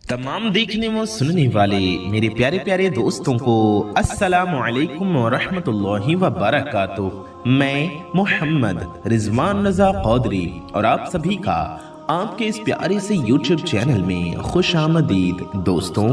तमाम देखने व सुनने वाले मेरे प्यारे प्यारे दोस्तों को अस्सलामु अलैकुम व रहमतुल्लाहि व बरकातुहू। मैं मोहम्मद रिजवान रजा कौदरी और आप सभी का आपके इस प्यारे से YouTube चैनल में खुश आमदीद। दोस्तों,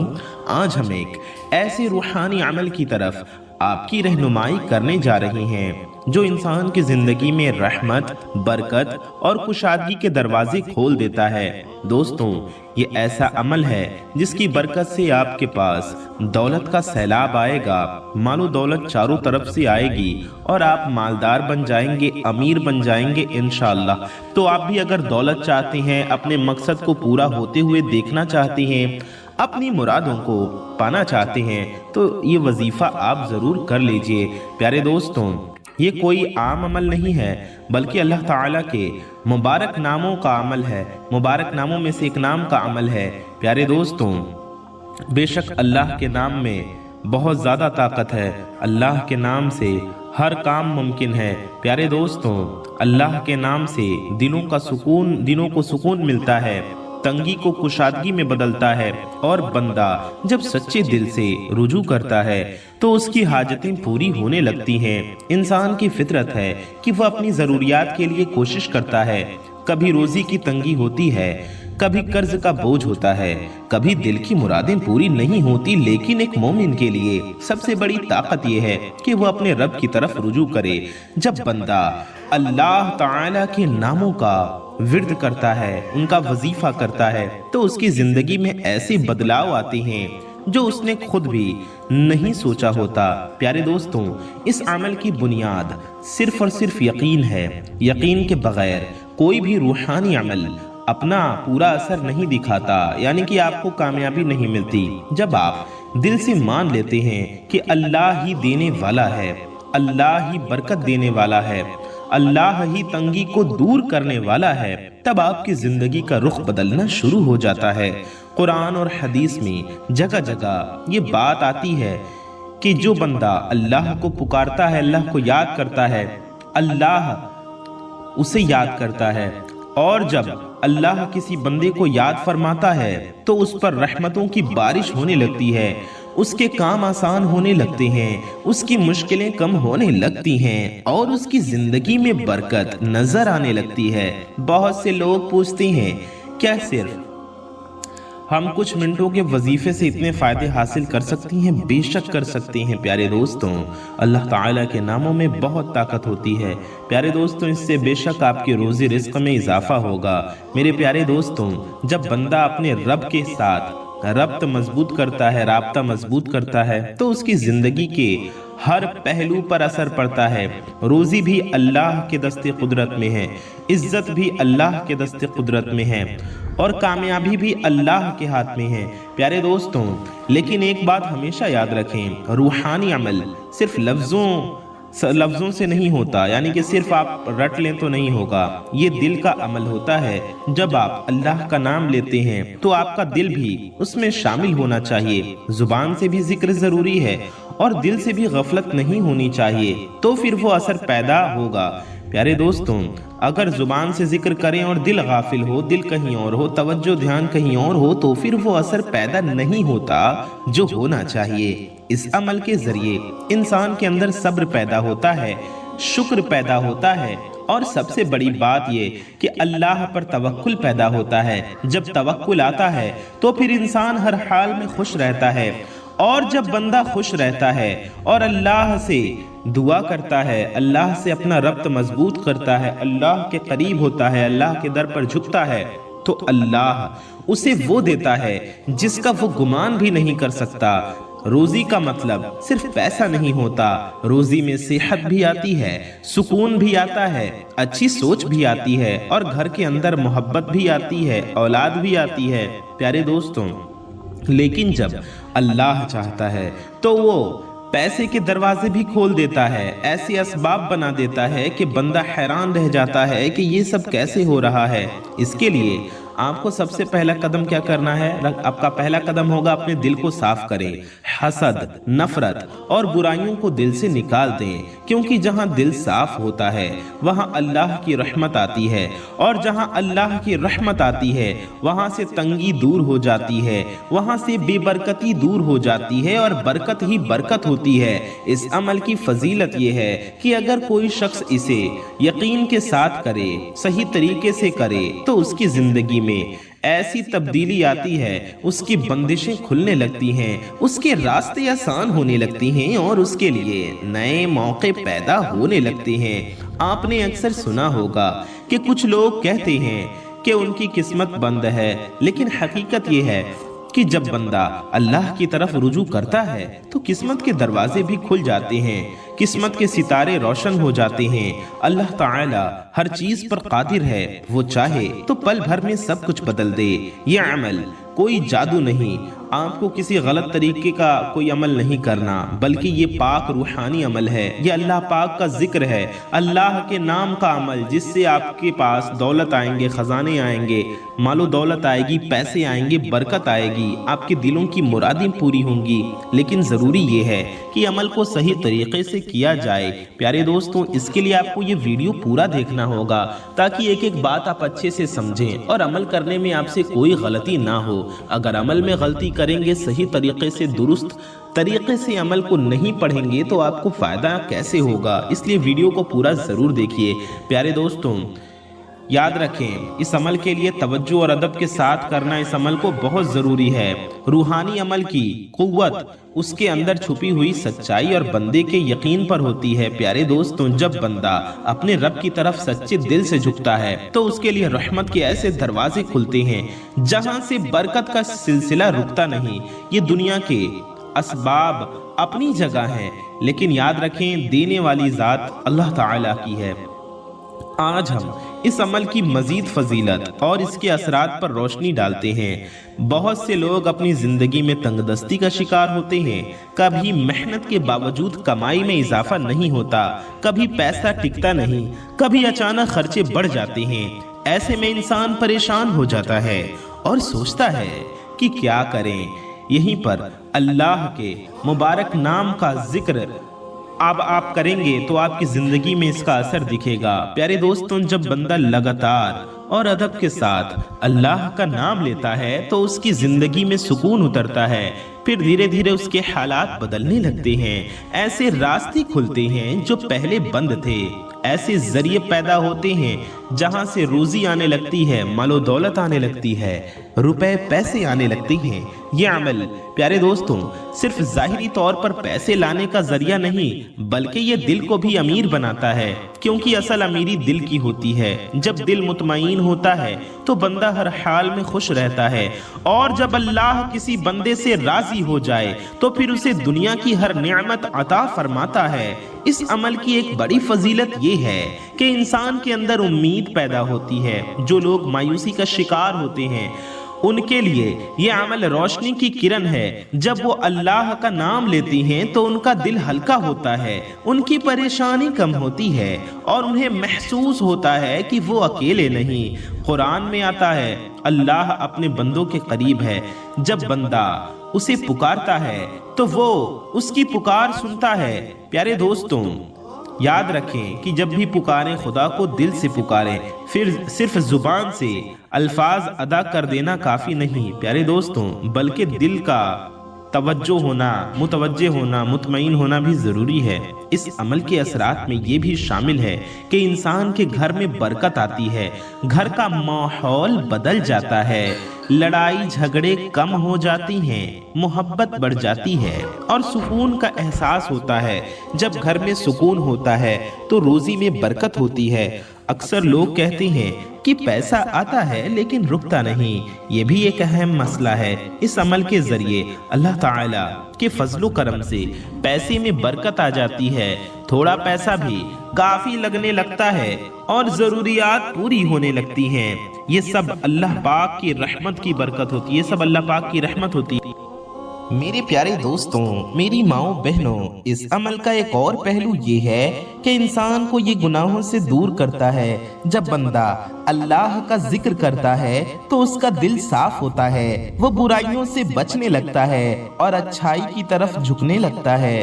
आज हम एक ऐसे रूहानी अमल की तरफ आपकी रहनुमाई करने जा रहे हैं जो इंसान की जिंदगी में रहमत, बरकत और कुशादगी के दरवाजे खोल देता है। दोस्तों, ये ऐसा अमल है जिसकी बरकत से आपके पास दौलत का सैलाब आएगा, मालो दौलत चारों तरफ से आएगी और आप मालदार बन जाएंगे, अमीर बन जाएंगे इंशाअल्लाह। तो आप भी अगर दौलत चाहते हैं, अपने मकसद को पूरा होते हुए देखना चाहते हैं, अपनी मुरादों को पाना चाहते हैं, तो ये वजीफा आप जरूर कर लीजिए। प्यारे दोस्तों, ये कोई आम अमल नहीं है बल्कि अल्लाह ताला के मुबारक नामों का अमल है, मुबारक नामों में से एक नाम का अमल है। प्यारे दोस्तों, बेशक अल्लाह के नाम में बहुत ज़्यादा ताकत है। अल्लाह के नाम से हर काम मुमकिन है। प्यारे दोस्तों, अल्लाह के नाम से दिलों को सुकून मिलता है, तंगी को कुशादगी में बदलता है और बंदा जब सच्चे दिल से रुजू करता है तो उसकी हाजतें पूरी होने लगती हैं। इंसान की फितरत है कि वह अपनी ज़रूरियात के लिए कोशिश करता है। कभी रोज़ी की तंगी होती है, कभी कर्ज का बोझ होता है, कभी दिल की मुरादें पूरी नहीं होती। लेकिन एक मोमिन के लिए सबसे बड़ी ताकत यह है कि वह अपने रब की तरफ रुजू करे। जब बंदा अल्लाह ताला के नामों का विर्द करता है, उनका वजीफा करता है, तो उसकी जिंदगी में ऐसे बदलाव आते हैं जो उसने खुद भी नहीं सोचा होता। प्यारे दोस्तों, इस अमल की बुनियाद सिर्फ और सिर्फ यकीन है। यकीन के बगैर कोई भी रूहानी अमल अपना पूरा असर नहीं दिखाता, यानी कि आपको कामयाबी नहीं मिलती। जब आप दिल से मान लेते हैं कि अल्लाह ही देने वाला है, अल्लाह ही बरकत देने वाला है, अल्लाह ही तंगी को दूर करने वाला है, तब आपकी जिंदगी का रुख बदलना शुरू हो जाता है। कुरान और हदीस में जगह जगह ये बात आती है कि जो बंदा अल्लाह को पुकारता है, अल्लाह को याद करता है, अल्लाह उसे याद करता है। और जब अल्लाह किसी बंदे को याद फरमाता है तो उस पर रहमतों की बारिश होने लगती है, उसके काम आसान होने लगते हैं, उसकी मुश्किलें कम होने लगती हैं और उसकी जिंदगी में बरकत नजर आने लगती है। बहुत से लोग पूछते हैं, क्या सिर्फ हम कुछ मिनटों के वजीफे से इतने फायदे हासिल कर सकती हैं? बेशक कर सकते हैं। प्यारे दोस्तों, अल्लाह ताला के नामों में बहुत ताकत होती है। प्यारे दोस्तों, इससे बेशक आपके रोजी रिस्क में इजाफा होगा। मेरे प्यारे दोस्तों, जब बंदा अपने रब के साथ रब्त मजबूत करता है, राब्ता मजबूत करता है, तो उसकी जिंदगी के हर पहलू पर असर पड़ता है। रोजी भी अल्लाह के दस्ते कुदरत में है, इज्जत भी अल्लाह के दस्ते कुदरत में है और कामयाबी भी अल्लाह के हाथ में है। प्यारे दोस्तों, लेकिन एक बात हमेशा याद रखें, रूहानी अमल सिर्फ लफ्जों से नहीं होता, यानी कि सिर्फ आप रट लें तो नहीं होगा। ये दिल का अमल होता है। जब आप अल्लाह का नाम लेते हैं तो आपका दिल भी उसमें शामिल होना चाहिए। जुबान से भी जिक्र जरूरी है और दिल से भी गफलत नहीं होनी चाहिए, तो फिर वो असर पैदा होगा। प्यारे दोस्तों, अगर जुबान से जिक्र करें और दिल गाफिल हो, दिल कहीं और हो, तवज्जो ध्यान कहीं और हो, तो फिर वो असर पैदा नहीं होता जो होना चाहिए। इस अमल के जरिए इंसान के अंदर सब्र पैदा होता है, शुक्र पैदा होता है और सबसे बड़ी बात ये कि अल्लाह पर तवक्कुल पैदा होता है। जब तवक्कुल आता है तो फिर इंसान हर हाल में खुश रहता है और जब बंदा खुश रहता है और अल्लाह से दुआ करता है, अल्लाह से अपना रब्त मजबूत करता है, अल्लाह के करीब होता है, अल्लाह के दर पर झुकता है, तो अल्लाह उसे वो देता है जिसका वो गुमान भी नहीं कर सकता। रोजी का मतलब सिर्फ पैसा नहीं होता, रोजी में सेहत भी आती है, सुकून भी आता है, अच्छी सोच भी आती है और घर के अंदर मोहब्बत भी आती है, औलाद भी आती है। प्यारे दोस्तों, लेकिन जब अल्लाह चाहता है तो वो पैसे के दरवाजे भी खोल देता है, ऐसे असबाब बना देता है कि बंदा हैरान रह जाता है कि ये सब कैसे हो रहा है। इसके लिए आपको सबसे पहला कदम क्या करना है? आपका पहला कदम होगा अपने दिल को साफ करें। हसद, नफरत और बुराइयों को दिल से निकाल दें, क्योंकि जहां दिल साफ होता है वहां अल्लाह की रहमत आती है, और जहां अल्लाह की रहमत आती है वहां से तंगी दूर हो जाती है, वहां से बेबरकती दूर हो जाती है और बरकत ही बरकत होती है। इस अमल की फजीलत यह है कि अगर कोई शख्स इसे यकीन के साथ करे, सही तरीके से करे, तो उसकी जिंदगी में ऐसी तब्दीली आती है, उसकी बंदिशें खुलने लगती हैं, उसके रास्ते आसान होने लगती हैं और उसके लिए नए मौके पैदा होने लगते हैं। आपने अक्सर सुना होगा कि कुछ लोग कहते हैं कि उनकी किस्मत बंद है, लेकिन हकीकत यह है कि जब बंदा अल्लाह की तरफ रुजू करता है तो किस्मत के दरवाजे भी खुल जाते हैं, किस्मत के सितारे रोशन हो जाते हैं। अल्लाह ताला हर चीज पर कादिर है, वो चाहे तो पल भर में सब कुछ बदल दे। ये अमल कोई जादू नहीं, आपको किसी गलत तरीके का कोई अमल नहीं करना, बल्कि ये पाक रूहानी अमल है। ये अल्लाह पाक का जिक्र है, अल्लाह के नाम का अमल, जिससे आपके पास दौलत आएंगे, खजाने आएंगे, मालो दौलत आएगी, पैसे आएंगे, बरकत आएगी, आपके दिलों की मुरादें पूरी होंगी। लेकिन ज़रूरी ये है कि अमल को सही तरीके से किया जाए। प्यारे दोस्तों, इसके लिए आपको ये वीडियो पूरा देखना होगा ताकि एक एक बात आप अच्छे से समझें और अमल करने में आपसे कोई गलती ना हो। अगर अमल में गलती करेंगे, सही तरीके से दुरुस्त तरीके से अमल को नहीं पढ़ेंगे तो आपको फायदा कैसे होगा? इसलिए वीडियो को पूरा जरूर देखिए। प्यारे दोस्तों, याद रखें, इस अमल के लिए तवज्जो और अदब के साथ करना इस अमल को बहुत जरूरी है। रूहानी अमल की कुव्वत उसके अंदर छुपी हुई सच्चाई और बंदे के यकीन पर होती है। प्यारे दोस्तों, जब बंदा अपने रब की तरफ सच्चे दिल से झुकता है तो उसके लिए रहमत के ऐसे दरवाजे खुलते हैं जहां से बरकत का सिलसिला रुकता नहीं। ये दुनिया के असबाब अपनी जगह हैं, लेकिन याद रखें, देने वाली जात अल्लाह ताला की है। आज हम इस अमल की मजीद फजीलत और इसके असरात पर रोशनी डालते हैं। बहुत से लोग अपनी जिंदगी में तंगदस्ती का शिकार होते हैं। कभी मेहनत के बावजूद कमाई में इजाफा नहीं होता, कभी पैसा टिकता नहीं, कभी अचानक खर्चे बढ़ जाते हैं। ऐसे में इंसान परेशान हो जाता है और सोचता है कि क्या करें। यहीं पर अल्लाह के मुबारक नाम का जिक्र अब आप करेंगे तो आपकी जिंदगी में इसका असर दिखेगा। प्यारे दोस्तों, जब बंदा लगातार और अदब के साथ अल्लाह का नाम लेता है तो उसकी जिंदगी में सुकून उतरता है, फिर धीरे धीरे उसके हालात बदलने लगते हैं। ऐसे रास्ते खुलते हैं जो पहले बंद थे, ऐसे जरिए पैदा होते हैं जहां से रोजी आने लगती है, मालो दौलत आने लगती है, रुपए पैसे आने लगते हैं। ये अमल प्यारे दोस्तों सिर्फ जाहिरी तौर पर पैसे लाने का जरिया नहीं, बल्कि ये दिल को भी अमीर बनाता है, क्योंकि असल अमीरी दिल की होती है। जब दिल मुतमईन होता है तो बंदा हर हाल में खुश रहता है, और जब अल्लाह किसी बंदे से राजी हो जाए तो फिर उसे दुनिया की हर नेमत अता फरमाता है। इस अमल की एक बड़ी फजीलत ये है कि इंसान के अंदर उम्मीद पैदा होती है। जो लोग मायूसी का शिकार होते हैं उनके लिए यह अमल रोशनी की किरण है। जब वो अल्लाह का नाम लेती हैं तो उनका दिल हल्का होता है, उनकी परेशानी कम होती है और उन्हें महसूस होता है कि वो अकेले नहीं। कुरान में आता है, अल्लाह अपने बंदों के करीब है। जब बंदा उसे पुकारता है तो वो उसकी पुकार सुनता है। प्यारे दोस्तों, याद रखें कि जब भी पुकारें खुदा को दिल से पुकारें, फिर सिर्फ जुबान से अल्फाज अदा कर देना काफी नहीं प्यारे दोस्तों, बल्कि दिल का तवज्जो होना, मुतवज्जे होना, मुतमईन होना भी जरूरी है। इस अमल के असरात में ये भी शामिल है कि इंसान के घर में बरकत आती है, घर का माहौल बदल जाता है, लड़ाई झगड़े कम हो जाती हैं, मोहब्बत बढ़ जाती है और सुकून का एहसास होता है। जब घर में सुकून होता है तो रोजी में बरकत होती है। अक्सर लोग कहते हैं कि पैसा आता है लेकिन रुकता नहीं, ये भी एक अहम मसला है। इस अमल के जरिए अल्लाह ताला के फजलो करम से पैसे में बरकत आ जाती है, थोड़ा पैसा भी काफी लगने लगता है और जरूरियात पूरी होने लगती हैं। ये सब अल्लाह पाक की रहमत की बरकत होती है, ये सब अल्लाह पाक की रहमत होती है। मेरे प्यारे दोस्तों, मेरी माओ बहनों, इस अमल का एक और पहलू ये है कि इंसान को ये गुनाहों से दूर करता है। जब बंदा अल्लाह का जिक्र करता है तो उसका दिल साफ होता है, वो बुराइयों से बचने लगता है और अच्छाई की तरफ झुकने लगता है।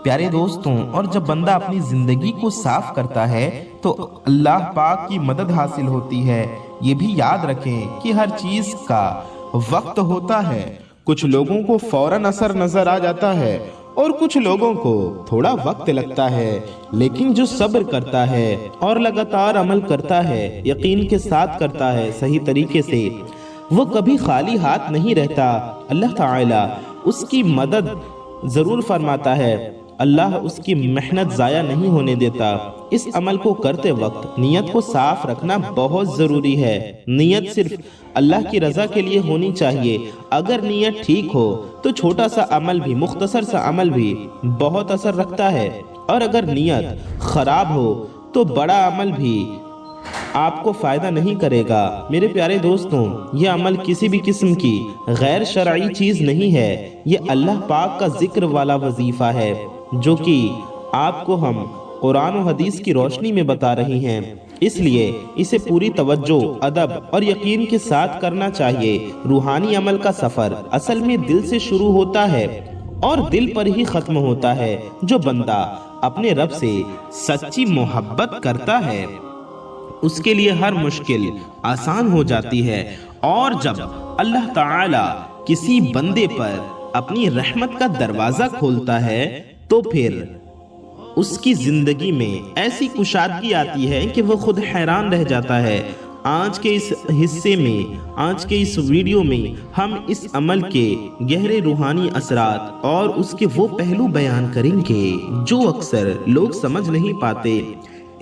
प्यारे दोस्तों, और जब बंदा अपनी जिंदगी को साफ करता है तो अल्लाह पाक की मदद हासिल होती है। ये भी याद रखें कि हर चीज का वक्त होता है। कुछ लोगों को फौरन असर नजर आ जाता है और कुछ लोगों को थोड़ा वक्त लगता है, लेकिन जो सब्र करता है और लगातार अमल करता है, यकीन के साथ करता है सही तरीके से, वो कभी खाली हाथ नहीं रहता। अल्लाह ताला उसकी मदद जरूर फरमाता है, अल्लाह उसकी मेहनत जाया नहीं होने देता। इस अमल को करते वक्त नियत को साफ रखना बहुत जरूरी है। नियत सिर्फ अल्लाह की रजा के लिए होनी चाहिए। अगर नियत ठीक हो तो छोटा सा अमल भी, मुख्तसर सा अमल भी बहुत असर रखता है, और अगर नियत खराब हो तो बड़ा अमल भी आपको फायदा नहीं करेगा। मेरे प्यारे दोस्तों, ये अमल किसी भी किस्म की गैर शरई चीज नहीं है। ये अल्लाह पाक का जिक्र वाला वजीफा है जो कि आपको हम कुरान और हदीस की रोशनी में बता रही हैं। इसलिए इसे पूरी तवज्जो, अदब और यकीन के साथ करना चाहिए। रूहानी अमल का सफर असल में दिल से शुरू होता है और दिल पर ही खत्म होता है। जो बंदा अपने रब से सच्ची मोहब्बत करता है उसके लिए हर मुश्किल आसान हो जाती है, और जब अल्लाह ताला किसी बंदे पर अपनी रहमत का दरवाजा खोलता है तो फिर उसकी जिंदगी में ऐसी कुशादगी आती है कि वो खुद हैरान रह जाता है। आज के इस हिस्से में, आज के इस वीडियो में हम इस अमल के गहरे रूहानी असरात और उसके वो पहलू बयान करेंगे जो अक्सर लोग समझ नहीं पाते।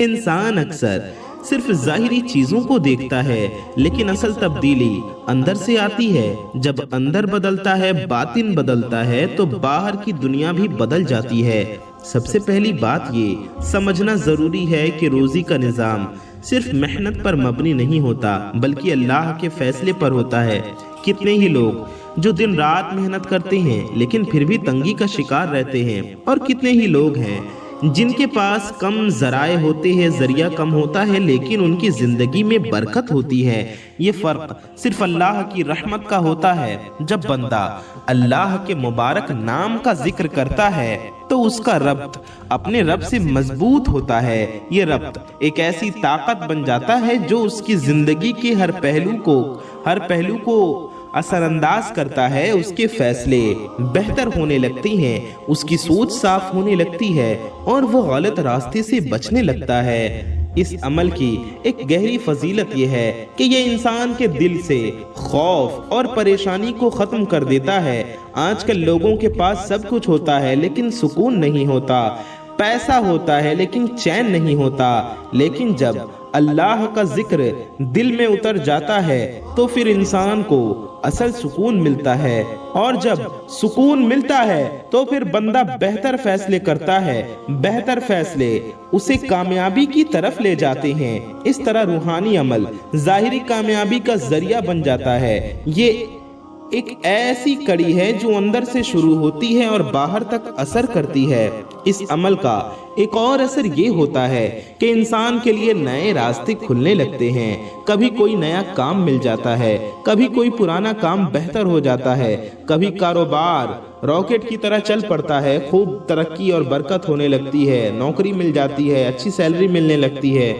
इंसान अक्सर सिर्फ जाहिरी चीजों को देखता है, लेकिन असल तब्दीली अंदर से आती है। जब अंदर बदलता है, बातिन बदलता है, तो बाहर की दुनिया भी बदल जाती है। सबसे पहली बात ये समझना जरूरी है कि रोजी का निजाम सिर्फ मेहनत पर मबनी नहीं होता, बल्कि अल्लाह के फैसले पर होता है। कितने ही लोग जो दिन रात मेहनत करते हैं लेकिन फिर भी तंगी का शिकार रहते हैं, और कितने ही लोग हैं जिनके पास कम जराए होते हैं, जरिया कम होता है, लेकिन उनकी जिंदगी में बरकत होती है। ये फर्क सिर्फ अल्लाह की रहमत का होता है। जब बंदा अल्लाह के मुबारक नाम का जिक्र करता है तो उसका रब्त अपने रब से मजबूत होता है। ये रब्त एक ऐसी ताकत बन जाता है जो उसकी जिंदगी के हर पहलू को असरअंदाज करता है। उसके फैसले बेहतर होने लगते हैं, उसकी सोच साफ होने लगती है और वो गलत रास्ते से बचने लगता है। इस अमल की एक गहरी फजीलत यह है कि ये इंसान के दिल से खौफ और परेशानी को खत्म कर देता है। आजकल लोगों के पास सब कुछ होता है लेकिन सुकून नहीं होता, पैसा होता है लेकिन चैन नहीं होता। लेकिन जब अल्लाह का जिक्र दिल में उतर जाता है तो फिर इंसान को असल सुकून मिलता है, और जब सुकून मिलता है तो फिर बंदा बेहतर फैसले करता है। बेहतर फैसले उसे कामयाबी की तरफ ले जाते हैं। इस तरह रूहानी अमल जाहिरी कामयाबी का जरिया बन जाता है। ये एक ऐसी कड़ी है जो अंदर से शुरू होती है और बाहर तक असर करती है। इस अमल का एक और असर ये होता है कि इंसान के लिए नए रास्ते खुलने लगते हैं। कभी कोई नया काम मिल जाता है, कभी कोई पुराना काम बेहतर हो जाता है, कभी कारोबार रॉकेट की तरह चल पड़ता है, खूब तरक्की और बरकत होने लगती है, नौकरी मिल जाती है, अच्छी सैलरी मिलने लगती है,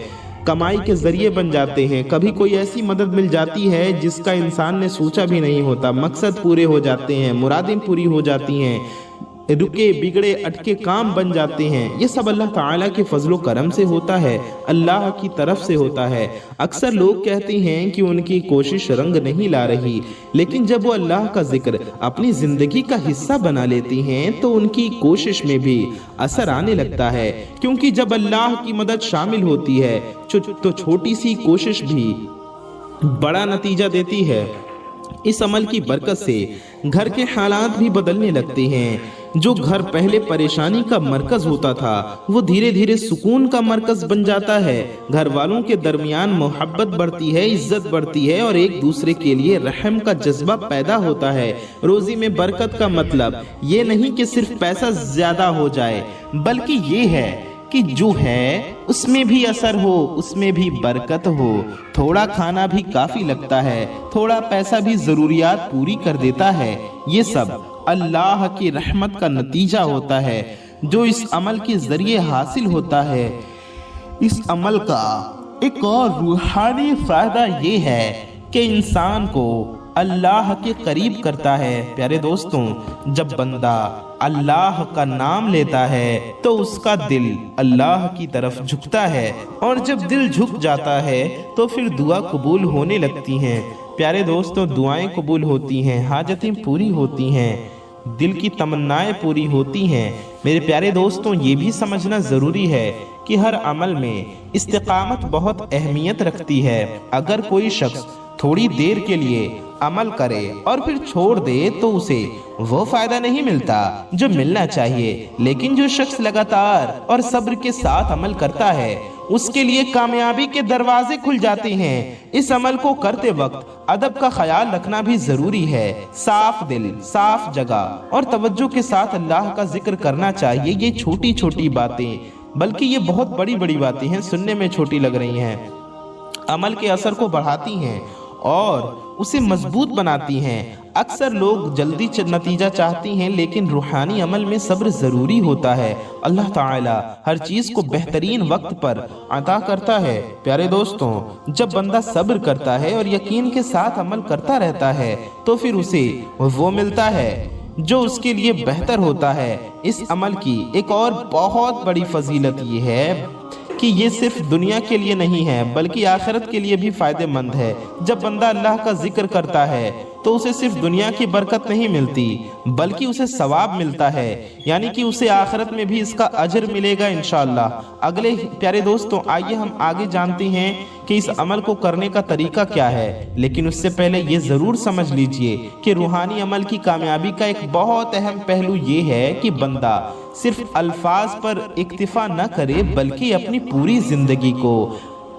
कमाई के जरिए बन जाते हैं। कभी कोई ऐसी मदद मिल जाती है जिसका इंसान ने सोचा भी नहीं होता, मकसद पूरे हो जाते हैं, मुरादें पूरी हो जाती हैं, रुके बिगड़े अटके काम बन जाते हैं। ये सब अल्लाह ताला के फजलो करम से होता है, अल्लाह की तरफ से होता है। अक्सर लोग कहते हैं कि उनकी कोशिश रंग नहीं ला रही, लेकिन जब वो अल्लाह का जिक्र अपनी जिंदगी का हिस्सा बना लेती हैं तो उनकी कोशिश में भी असर आने लगता है। क्योंकि जब अल्लाह की मदद शामिल होती है तो छोटी सी कोशिश भी बड़ा नतीजा देती है। इस अमल की बरकत से घर के हालात भी बदलने लगते हैं। जो घर पहले परेशानी का मरकज होता था वो धीरे धीरे सुकून का मरकज बन जाता है। घर वालों के दरमियान मोहब्बत बढ़ती है, इज्जत बढ़ती है और एक दूसरे के लिए रहम का जज्बा पैदा होता है। रोजी में बरकत का मतलब ये नहीं कि सिर्फ पैसा ज्यादा हो जाए, बल्कि ये है कि जो है उसमें भी असर हो, उसमें भी बरकत हो। थोड़ा खाना भी काफी लगता है, थोड़ा पैसा भी जरूरियात पूरी कर देता है। ये सब अल्लाह की रहमत का नतीजा होता है जो इस अमल के जरिए हासिल होता है। इस अमल का एक और रूहानी फायदा ये है कि इंसान को अल्लाह के करीब करता है। प्यारे दोस्तों, जब बंदा अल्लाह का नाम लेता है तो उसका दिल अल्लाह की तरफ झुकता है, और जब दिल झुक जाता है तो फिर दुआ कबूल होने लगती हैं। प्यारे दोस्तों, दुआएं कबूल होती हैं, हाजतें पूरी होती हैं, दिल की तमन्नाएं पूरी होती हैं। मेरे प्यारे दोस्तों, ये भी समझना जरूरी है कि हर अमल में इस्तिकामत बहुत अहमियत रखती है। अगर कोई शख्स थोड़ी देर के लिए अमल करे और फिर छोड़ दे तो उसे वो फायदा नहीं मिलता जो मिलना चाहिए। लेकिन जो शख्स लगातार और सब्र के साथ अमल करता है उसके लिए कामयाबी के दरवाजे खुल जाते हैं। इस अमल को करते वक्त अदब का ख्याल रखना भी जरूरी है। साफ दिल, साफ जगह और तवज्जो के साथ अल्लाह का जिक्र करना चाहिए। ये छोटी छोटी बातें, बल्कि ये बहुत बड़ी बड़ी बातें हैं, सुनने में छोटी लग रही हैं, अमल के असर को बढ़ाती हैं और उसे मजबूत बनाती हैं। अक्सर लोग जल्दी नतीजा चाहती हैं, लेकिन रूहानी अमल में सब्र जरूरी होता है। अल्लाह ताला हर चीज को बेहतरीन वक्त पर अता करता है। प्यारे दोस्तों, जब बंदा सब्र करता है और यकीन के साथ अमल करता रहता है तो फिर उसे वो मिलता है जो उसके लिए बेहतर होता है। इस अमल की एक और बहुत बड़ी फजीलत ये है कि ये सिर्फ दुनिया के लिए नहीं है बल्कि आखिरत के लिए भी फायदेमंद है। जब बंदा अल्लाह का जिक्र करता है तो उसे सिर्फ दुनिया की बरकत नहीं मिलती बल्कि उसे सवाब मिलता है, यानी कि उसे आखिरत में भी इसका अजर मिलेगा इंशाअल्लाह। अगले प्यारे दोस्तों, आइए हम आगे जानते हैं कि इस अमल को करने का तरीका क्या है। लेकिन उससे पहले ये जरूर समझ लीजिए कि रूहानी अमल की कामयाबी का एक बहुत अहम पहलू ये है कि बंदा सिर्फ अल्फाज पर इक्तिफा न करे बल्कि अपनी पूरी जिंदगी को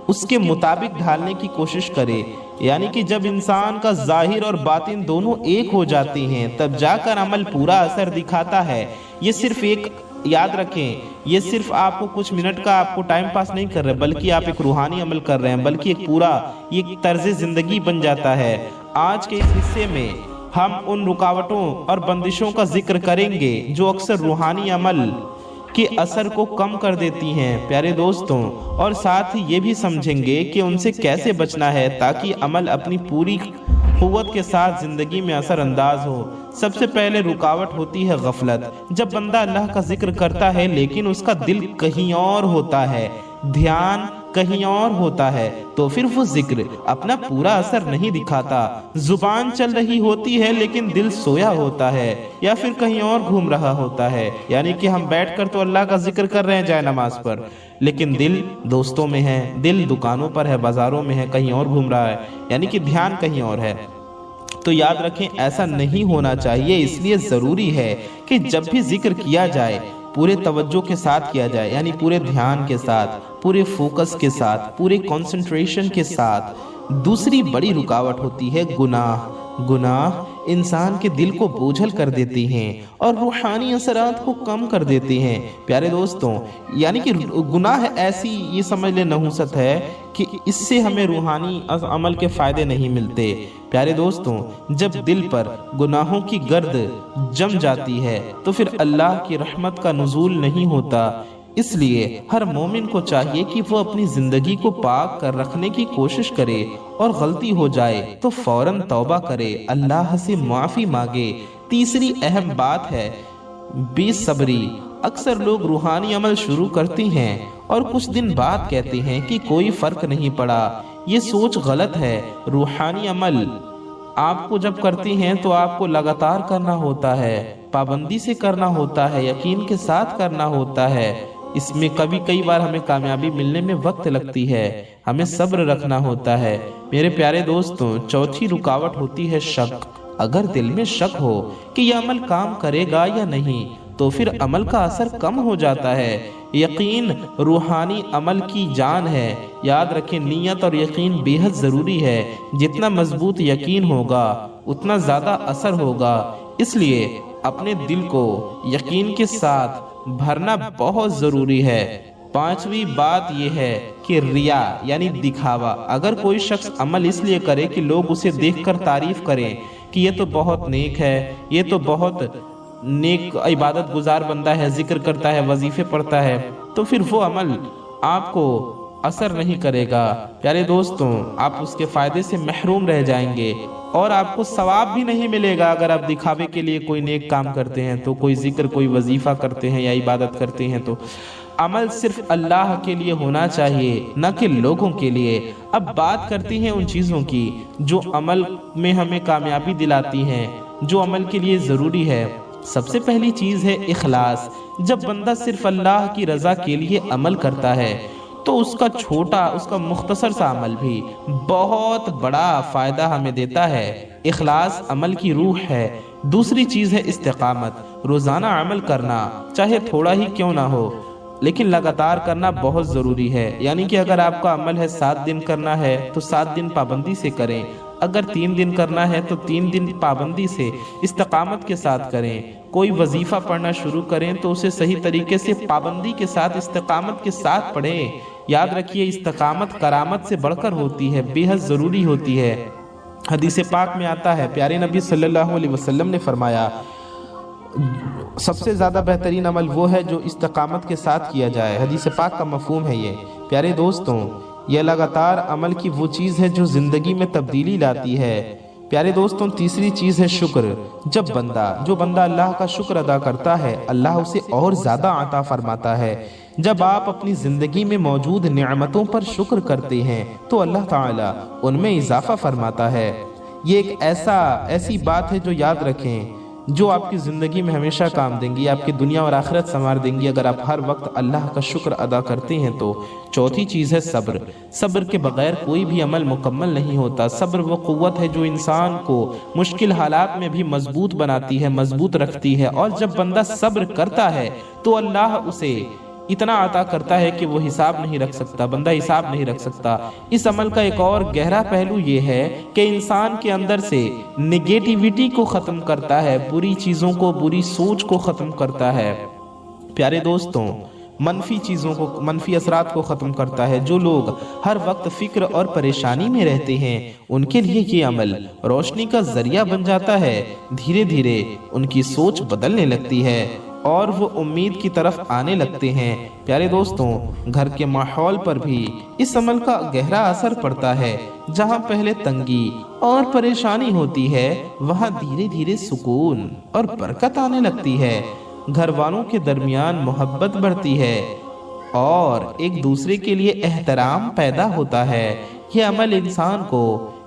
उसके मुताबिक ढालने की कोशिश करे। यानी कि जब इंसान का जाहिर और बातिन दोनों एक हो जाते हैं तब जाकर अमल पूरा असर दिखाता है। ये सिर्फ एक याद रखें, ये सिर्फ आपको कुछ मिनट का आपको टाइम पास नहीं कर रहे बल्कि आप एक रूहानी अमल कर रहे हैं, बल्कि एक पूरा ये तर्ज जिंदगी बन जाता है। आज के इस हिस्से में हम उन रुकावटों और बंदिशों का जिक्र करेंगे जो अक्सर रूहानी अमल के असर को कम कर देती हैं प्यारे दोस्तों, और साथ ही ये भी समझेंगे कि उनसे कैसे बचना है ताकि अमल अपनी पूरी कुव्वत के साथ जिंदगी में असर अंदाज हो। सबसे पहले रुकावट होती है गफलत। जब बंदा अल्लाह का जिक्र करता है लेकिन उसका दिल कहीं और होता है, ध्यान कहीं और होता है, तो फिर वो जिक्र अपना पूरा असर नहीं दिखाता। जुबान चल रही होती है लेकिन दिल सोया होता है या फिर कहीं और घूम रहा होता है। यानी कि हम बैठकर तो अल्लाह का जिक्र कर रहे हैं जाए नमाज पर, लेकिन दिल दोस्तों में है, दिल दुकानों पर है, बाजारों में है, कहीं और घूम रहा है, यानी कि ध्यान कहीं और है। तो याद रखें, ऐसा नहीं होना चाहिए। इसलिए जरूरी है कि जब भी जिक्र किया जाए पूरे तवज्जो के साथ किया जाए, यानी पूरे ध्यान के साथ, पूरे फोकस के साथ, पूरे कंसंट्रेशन के साथ। दूसरी बड़ी रुकावट होती है गुनाह। गुनाह इंसान के दिल को बोझल कर देते हैं और रूहानी असरात को कम कर देते हैं प्यारे दोस्तों। यानी कि गुनाह ऐसी ये समझ ले नहुसत है कि इससे हमें रूहानी अमल के फायदे नहीं मिलते। प्यारे दोस्तों, जब दिल पर गुनाहों की गर्द जम जाती है तो फिर अल्लाह की रहमत का नुज़ूल नहीं होता। इसलिए हर मोमिन को चाहिए कि वो अपनी जिंदगी को पाक कर रखने की कोशिश करे और गलती हो जाए तो फौरन तौबा करे, अल्लाह से माफी मांगे। तीसरी अहम बात है बेसब्री। अक्सर लोग रूहानी अमल शुरू करते हैं और कुछ दिन बाद कहते हैं कि कोई फर्क नहीं पड़ा। ये सोच गलत है। रूहानी अमल आपको जब करती हैं तो आपको लगातार करना होता है, पाबंदी से करना होता है, यकीन के साथ करना होता है। اس میں کئی بار ہمیں کامیابی ملنے میں وقت لگتی ہے، ہمیں صبر رکھنا ہوتا ہے۔ میرے پیارے دوستوں، چوتھی رکاوٹ ہوتی ہے شک۔ اگر دل میں شک ہو کہ یہ عمل کام کرے گا یا نہیں تو پھر عمل کا اثر کم ہو جاتا ہے۔ یقین روحانی عمل کی جان ہے۔ یاد رکھیں، نیت اور یقین بے حد ضروری ہے۔ جتنا مضبوط یقین ہوگا اتنا زیادہ اثر ہوگا، اس لیے اپنے دل کو یقین کے ساتھ بھرنا بہت ضروری ہے۔ پانچویں بات یہ ہے کہ ریا یعنی دکھاوا۔ اگر کوئی شخص عمل اس لیے کرے کہ لوگ اسے دیکھ کر تعریف کریں کہ یہ تو بہت نیک ہے، یہ تو بہت نیک عبادت گزار بندہ ہے، ذکر کرتا ہے، وظیفے پڑھتا ہے، تو پھر وہ عمل آپ کو اثر نہیں کرے گا۔ پیارے دوستوں، آپ اس کے فائدے سے محروم رہ جائیں گے اور آپ کو ثواب بھی نہیں ملے گا۔ اگر آپ دکھاوے کے لیے کوئی نیک کام کرتے ہیں تو، کوئی ذکر کوئی وظیفہ کرتے ہیں یا عبادت کرتے ہیں تو عمل صرف اللہ کے لیے ہونا چاہیے، نہ کہ لوگوں کے لیے۔ اب بات کرتے ہیں ان چیزوں کی جو عمل میں ہمیں کامیابی دلاتی ہیں، جو عمل کے لیے ضروری ہے۔ سب سے پہلی چیز ہے اخلاص۔ جب بندہ صرف اللہ کی رضا کے لیے عمل کرتا ہے تو اس کا مختصر سا عمل بھی بہت بڑا فائدہ ہمیں دیتا ہے۔ اخلاص عمل کی روح ہے۔ دوسری چیز ہے استقامت۔ روزانہ عمل کرنا، چاہے تھوڑا ہی کیوں نہ ہو لیکن لگاتار کرنا بہت ضروری ہے۔ یعنی کہ اگر آپ کا عمل ہے 7 دن کرنا ہے تو 7 دن پابندی سے کریں، اگر 3 دن کرنا ہے تو 3 دن پابندی سے استقامت کے ساتھ کریں۔ کوئی وظیفہ پڑھنا شروع کریں تو اسے صحیح طریقے سے پابندی کے ساتھ استقامت کے ساتھ پڑھیں۔ یاد رکھیے، استقامت کرامت سے بڑھ کر ہوتی ہے، بے حد ضروری ہوتی ہے۔ حدیث پاک میں آتا ہے، پیارے نبی صلی اللہ علیہ وسلم نے فرمایا، سب سے زیادہ بہترین عمل وہ ہے جو استقامت کے ساتھ کیا جائے۔ حدیث پاک کا مفہوم ہے یہ۔ پیارے دوستوں، یہ لگاتار عمل کی وہ چیز ہے جو زندگی میں تبدیلی لاتی ہے۔ پیارے دوستوں، تیسری چیز ہے شکر۔ جو بندہ اللہ کا شکر ادا کرتا ہے، اللہ اسے اور زیادہ عطا فرماتا ہے۔ جب آپ اپنی زندگی میں موجود نعمتوں پر شکر کرتے ہیں تو اللہ تعالیٰ ان میں اضافہ فرماتا ہے۔ یہ ایک ایسی بات ہے جو یاد رکھیں، جو آپ کی زندگی میں ہمیشہ کام دیں گی، آپ کی دنیا اور آخرت سنوار دیں گی اگر آپ ہر وقت اللہ کا شکر ادا کرتے ہیں تو۔ چوتھی چیز ہے صبر۔ صبر کے بغیر کوئی بھی عمل مکمل نہیں ہوتا۔ صبر وہ قوت ہے جو انسان کو مشکل حالات میں بھی مضبوط بناتی ہے، مضبوط رکھتی ہے، اور جب بندہ صبر کرتا ہے تو اللہ اسے اتنا عطا کرتا ہے کہ وہ حساب نہیں رکھ سکتا، بندہ حساب نہیں رکھ سکتا۔ اس عمل کا ایک اور گہرا پہلو یہ ہے کہ انسان کے اندر سے نگیٹیوٹی کو ختم کرتا ہے، بری چیزوں کو، بری سوچ کو ختم کرتا ہے۔ پیارے دوستوں، منفی اثرات کو ختم کرتا ہے۔ جو لوگ ہر وقت فکر اور پریشانی میں رہتے ہیں ان کے لیے یہ عمل روشنی کا ذریعہ بن جاتا ہے۔ دھیرے دھیرے ان کی سوچ بدلنے لگتی ہے اور وہ امید کی طرف آنے لگتے ہیں۔ پیارے دوستوں، گھر کے ماحول پر بھی اس عمل کا گہرا اثر پڑتا ہے۔ جہاں پہلے تنگی اور پریشانی ہوتی ہے وہاں دھیرے دھیرے سکون اور برکت آنے لگتی ہے۔ گھر والوں کے درمیان محبت بڑھتی ہے اور ایک دوسرے کے لیے احترام پیدا ہوتا ہے۔ یہ عمل انسان کو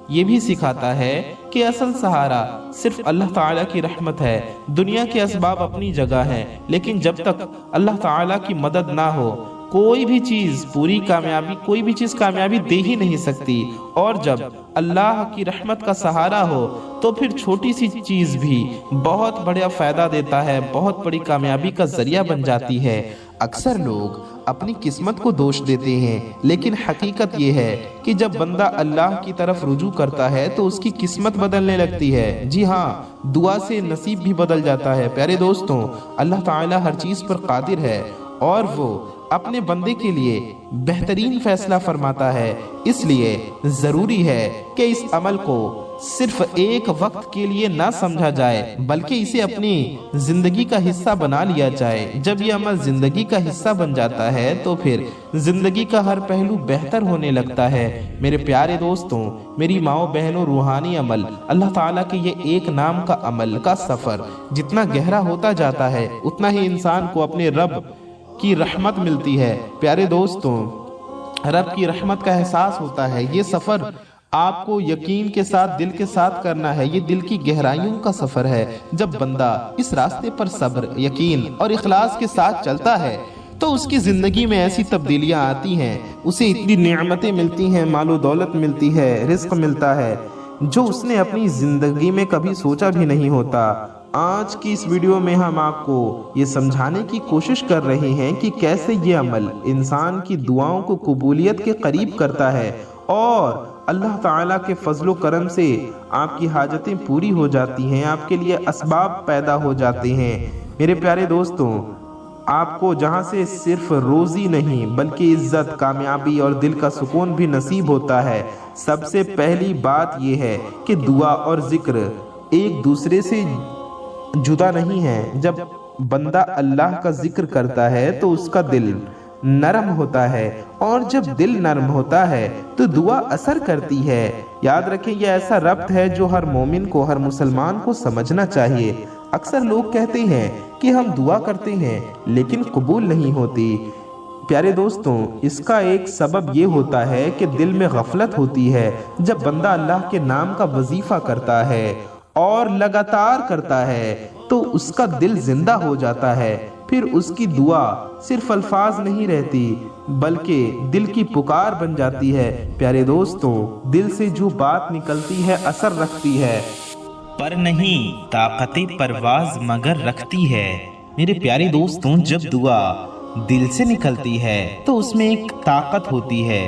یہ بھی سکھاتا ہے کہ اصل سہارا صرف اللہ تعالیٰ کی رحمت ہے۔ دنیا کے اسباب اپنی جگہ ہیں، لیکن جب تک اللہ تعالیٰ کی مدد نہ ہو کوئی بھی چیز کامیابی دے ہی نہیں سکتی، اور جب اللہ کی رحمت کا سہارا ہو تو پھر چھوٹی سی چیز بھی بہت بڑا فائدہ دیتا ہے، بہت بڑی کامیابی کا ذریعہ بن جاتی ہے۔ اکثر لوگ اپنی قسمت کو دوش دیتے ہیں، لیکن حقیقت یہ ہے کہ جب بندہ اللہ کی طرف رجوع کرتا ہے تو اس کی قسمت بدلنے لگتی ہے۔ جی ہاں، دعا سے نصیب بھی بدل جاتا ہے۔ پیارے دوستوں، اللہ تعالیٰ ہر چیز پر قادر ہے اور وہ اپنے بندے کے لیے بہترین فیصلہ فرماتا ہے۔ اس لیے ضروری ہے کہ اس عمل کو صرف ایک وقت کے لیے نہ سمجھا جائے بلکہ اسے اپنی زندگی کا حصہ بنا لیا جائے۔ جب یہ عمل زندگی کا حصہ بن جاتا ہے تو پھر زندگی کا ہر پہلو بہتر ہونے لگتا ہے۔ میرے پیارے دوستوں، میری ماؤں بہنوں، روحانی عمل، اللہ تعالیٰ کے یہ ایک نام کا عمل کا سفر جتنا گہرا ہوتا جاتا ہے اتنا ہی انسان کو اپنے رب کی رحمت ملتی ہے۔ پیارے دوستوں، رب کی رحمت کا احساس ہوتا ہے۔ یہ سفر آپ کو یقین کے ساتھ، دل کے ساتھ کرنا ہے۔ یہ دل کی گہرائیوں کا سفر ہے۔ جب بندہ اس راستے پر صبر، یقین اور اخلاص کے ساتھ چلتا ہے तो उसकी जिंदगी में ऐसी तब्दीलियां आती हैं, उसे इतनी नेमतें मिलती हैं, मालो दौलत मिलती है, रिस्क मिलता है, जो उसने अपनी जिंदगी में कभी सोचा भी नहीं होता। आज की इस वीडियो में हम आपको ये समझाने की कोशिश कर रहे हैं कि कैसे ये अमल इंसान की दुआओं को कबूलियत के करीब करता है और अल्लाह ताला के फजलो करम से आपकी हाजतें पूरी हो जाती हैं, आपके लिए असबाब पैदा हो जाते हैं। मेरे प्यारे दोस्तों, आपको जहां से सिर्फ रोजी नहीं बल्कि इज्जत, कामयाबी और दिल का सुकून भी नसीब होता है, सबसे पहली बात यह है कि दुआ और जिक्र एक दूसरे से जुदा नहीं है। जब बंदा अल्लाह का जिक्र करता है तो उसका दिल नरम होता है और जब दिल नरम होता है तो दुआ असर करती है। याद रखें, यह ऐसा रब्त है जो हर मोमिन को, हर मुसलमान को समझना चाहिए। अक्सर लोग कहते हैं कि हम दुआ करते हैं लेकिन कबूल नहीं होती। प्यारे दोस्तों, इसका एक सबब ये होता है कि दिल में गफलत होती है। जब बंदा अल्लाह के नाम का वजीफा करता है और लगातार करता है तो उसका दिल जिंदा हो जाता है। फिर उसकी दुआ सिर्फ अल्फाज नहीं रहती बल्कि दिल की पुकार बन जाती है। प्यारे दोस्तों, दिल से जो बात निकलती है असर रखती है, पर नहीं ताकते परवाज मगर रखती है। मेरे प्यारे दोस्तों, जब दुआ दिल से निकलती है तो उसमें एक ताकत होती है।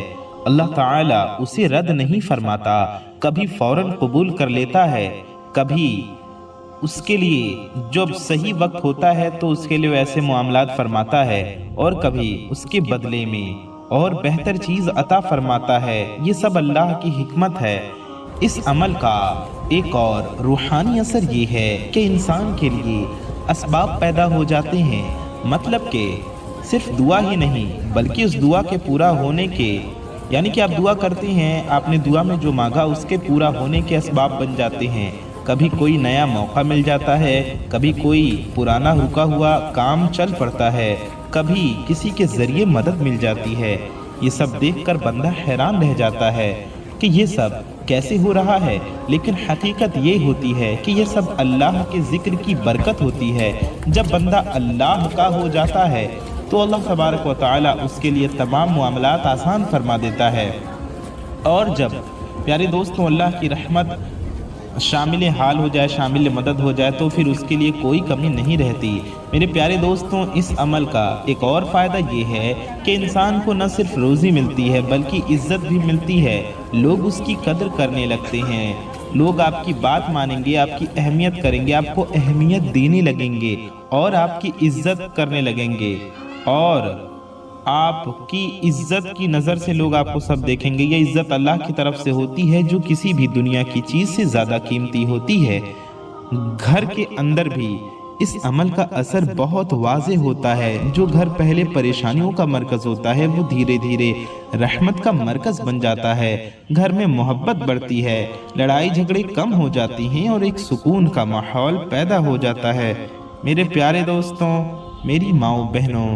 अल्लाह ताला उसे रद्द नहीं फरमाता, कभी फौरन कबूल कर लेता है, कभी उसके लिए जब सही वक्त होता है तो उसके लिए वैसे मामलात फरमाता है और कभी उसके बदले में और बेहतर चीज अता फरमाता है। ये सब अल्लाह की हिकमत है। इस अमल का एक और रूहानी असर ये है कि इंसान के लिए असबाब पैदा हो जाते हैं। मतलब कि सिर्फ दुआ ही नहीं बल्कि उस दुआ के पूरा होने के, यानी कि आप दुआ करते हैं, आपने दुआ में जो मांगा उसके पूरा होने के असबाब बन जाते हैं। कभी कोई नया मौका मिल जाता है, कभी कोई पुराना रुका हुआ काम चल पड़ता है, कभी किसी के जरिए मदद मिल जाती है। ये सब देखकर बंदा हैरान रह जाता है कि ये सब कैसे हो रहा है, लेकिन हकीकत ये होती है कि ये सब अल्लाह के जिक्र की बरकत होती है। जब बंदा अल्लाह का हो जाता है तो अल्लाह तबारक व तआला उसके लिए तमाम मामलात आसान फरमा देता है। और जब प्यारे दोस्तों अल्लाह की रहमत शामिल हाल हो जाए, शामिल मदद हो जाए तो फिर उसके लिए कोई कमी नहीं रहती। मेरे प्यारे दोस्तों, इस अमल का एक और फ़ायदा ये है कि इंसान को न सिर्फ रोज़ी मिलती है बल्कि इज़्ज़त भी मिलती है। लोग उसकी कदर करने लगते हैं, लोग आपकी बात मानेंगे, आपकी अहमियत करेंगे, आपको अहमियत देने लगेंगे और आपकी इज़्ज़त करने लगेंगे और आपकी इज्जत की नज़र से लोग आपको सब देखेंगे। ये इज्जत अल्लाह की तरफ से होती है जो किसी भी दुनिया की चीज़ से ज़्यादा कीमती होती है। घर के अंदर भी इस अमल का असर बहुत वाज़ेह होता है। जो घर पहले परेशानियों का मरकज़ होता है वो धीरे धीरे रहमत का मरकज़ बन जाता है। घर में मोहब्बत बढ़ती है, लड़ाई झगड़े कम हो जाती हैं और एक सुकून का माहौल पैदा हो जाता है। मेरे प्यारे दोस्तों, मेरी माओ बहनों,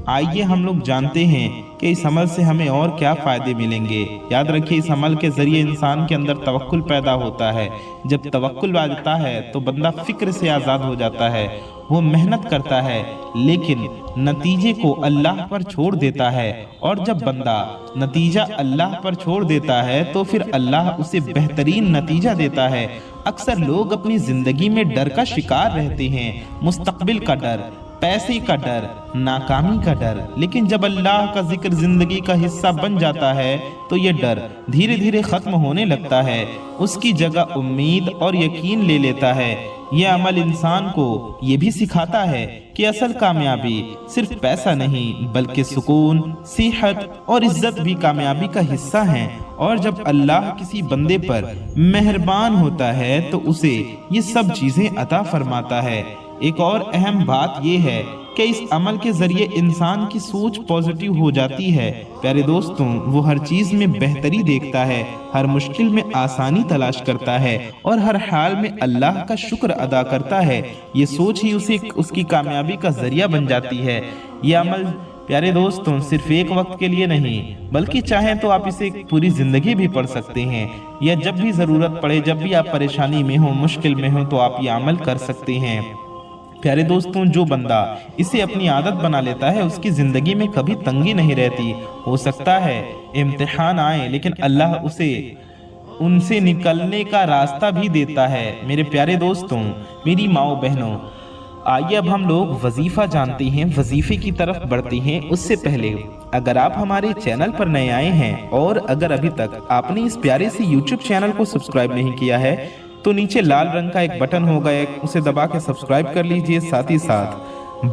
आइए हम लोग जानते हैं कि इस अमल से हमें और क्या फ़ायदे मिलेंगे। याद रखिए, इस अमल के ज़रिए इंसान के अंदर तवक्कुल पैदा होता है। जब तवक्कुल आ जाता है तो बंदा फ़िक्र से आज़ाद हो जाता है। वो मेहनत करता है लेकिन नतीजे को अल्लाह पर छोड़ देता है, और जब बंदा नतीजा अल्लाह पर छोड़ देता है तो फिर अल्लाह उसे बेहतरीन नतीजा देता है। अक्सर लोग अपनी ज़िंदगी में डर का शिकार रहते हैं, मुस्तकबिल का डर, पैसे का डर, नाकामी का डर, लेकिन जब अल्लाह का जिक्र जिंदगी का हिस्सा बन जाता है तो ये डर धीरे धीरे खत्म होने लगता है। उसकी जगह उम्मीद और यकीन ले लेता है। यह अमल इंसान को ये भी सिखाता है कि असल कामयाबी सिर्फ पैसा नहीं बल्कि सुकून, सेहत और इज्जत भी कामयाबी का हिस्सा हैं। और जब अल्लाह किसी बंदे पर मेहरबान होता है तो उसे ये सब चीजें अता फरमाता है। एक और अहम बात यह है कि इस अमल के जरिए इंसान की सोच पॉजिटिव हो जाती है। प्यारे दोस्तों, वो हर चीज में बेहतरी देखता है, हर मुश्किल में आसानी तलाश करता है और हर हाल में अल्लाह का शुक्र अदा करता है। ये सोच ही उसे उसकी कामयाबी का जरिया बन जाती है। ये अमल प्यारे दोस्तों सिर्फ एक वक्त के लिए नहीं बल्कि चाहें तो आप इसे पूरी जिंदगी भी पढ़ सकते हैं, या जब भी जरूरत पड़े, जब भी आप परेशानी में हो, मुश्किल में हो, तो आप ये अमल कर सकते हैं। प्यारे दोस्तों, जो बंदा इसे अपनी आदत बना लेता है उसकी जिंदगी में कभी तंगी नहीं रहती। हो सकता है इम्तिहान आए लेकिन अल्लाह उसे उनसे निकलने का रास्ता भी देता है। मेरे प्यारे दोस्तों, मेरी माओ बहनों, आइए अब हम लोग वजीफा जानते हैं, वजीफे की तरफ बढ़ते हैं। उससे पहले अगर आप हमारे चैनल पर नए आए हैं और अगर अभी तक आपने इस प्यारे से YouTube चैनल को सब्सक्राइब नहीं किया है तो नीचे लाल रंग का एक बटन होगा, उसे दबा के सब्सक्राइब कर लीजिए। साथ ही साथ